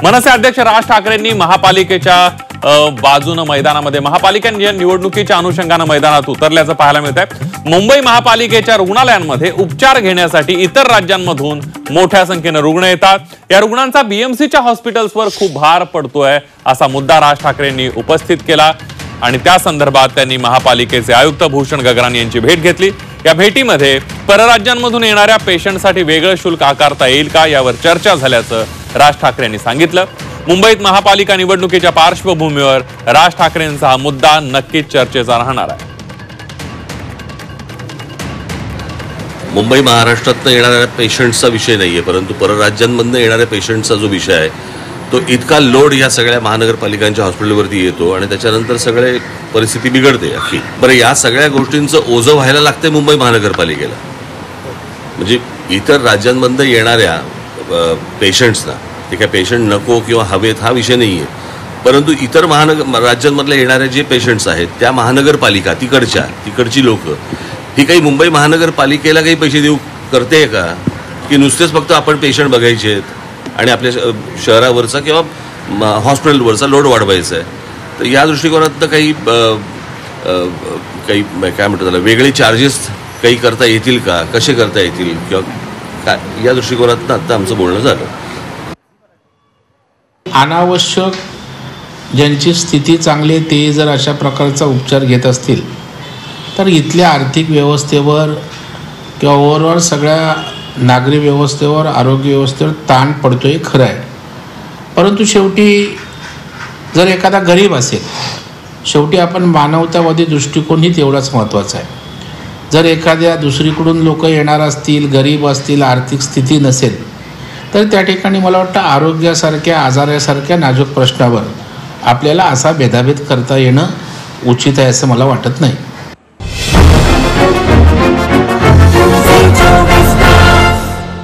मनसे अध्यक्ष राज ठाकरेंनी महापालिकेच्या बाजूने मैदानामध्ये महापालिकेच्या निवडणुकीच्या अनुषंगाने मैदानात उतरल्याचं पाहायला मिळत आहे। मुंबई महापालिकेच्या रुग्णालयांमध्ये उपचार घेण्यासाठी इतर राज्यांमधून मोठ्या संख्येने रुग्ण येतात। या रुग्णांचा बीएमसीच्या हॉस्पिटल्सवर खूप भार पडतोय असा मुद्दा राज ठाकरेंनी उपस्थित केला आणि त्या संदर्भात त्यांनी महापालिकेचे आयुक्त भूषण गगरान यांची भेट घेतली। या भेटीमध्ये परराज्यांमधून येणाऱ्या पेशंटसाठी वेगळं शुल्क आकारता येईल का यावर चर्चा झाल्याचं राज ठाकरे यांनी सांगितलं। मुंबईत महापालिका निवडणुकीच्या पार्श्वभूमीवर राज ठाकरेंचा हा मुद्दा नक्कीच चर्चेचा राहणार आहे। मुंबई महाराष्ट्रातून येणाऱ्या पेशंट्सचा विषय नाहीये, परंतु परराज्यांमधून येणाऱ्या पेशंट्सचा जो विषय आहे तो इतका लोड या सगळ्या महानगरपालिकांच्या हॉस्पिटलवरती येतो आणि त्याच्यानंतर सगळे परिस्थिती बिघडते अख्खी। बरं, या सगळ्या गोष्टींचं ओझं व्हायला लागते मुंबई महानगरपालिकेला। म्हणजे इतर राज्यांमधून येणाऱ्या पेशंट्सना, ते काय पेशंट नको किंवा हवेत हा विषय नाही आहे, परंतु इतर राज्यांमधल्या येणाऱ्या जे पेशंट्स आहेत त्या महानगरपालिका तिकडची लोक ही काही मुंबई महानगरपालिकेला काही पैसे देऊ करते का, की नुसतेच फक्त आपण पेशंट बघायचे आहेत आणि आपल्या शहरावरचा किंवा हॉस्पिटलवरचा लोड वाढवायचा आहे। तर या दृष्टिकोनातनं काही काय म्हणतात त्याला वेगळे चार्जेस काही करता येतील का, कसे करता येतील किंवा काय, या दृष्टिकोनातनं आता आमचं बोलणं झालं। अनावश्यक ज्यांची स्थिती चांगली आहे ते जर अशा प्रकारचा उपचार घेत असतील तर इथल्या आर्थिक व्यवस्थेवर किंवा ओव्हरऑल सगळ्या नागरी व्यवस्थेवर, आरोग्य व्यवस्थेवर ताण पडतोय खरं आहे। परंतु शेवटी जर एखादा गरीब असेल, शेवटी आपण मानवतावादी दृष्टिकोन ही तेवढाच महत्त्वाचा आहे। जर एखाद्या दुसरीकडून लोक येणार असतील, गरीब असतील, आर्थिक स्थिती नसेल, तर त्या ठिकाणी मला वाटतं आरोग्यासारख्या आजारासारख्या नाजूक प्रश्नावर आपल्याला असा भेदाभेद करता येणं उचित आहे असं मला वाटत नाही।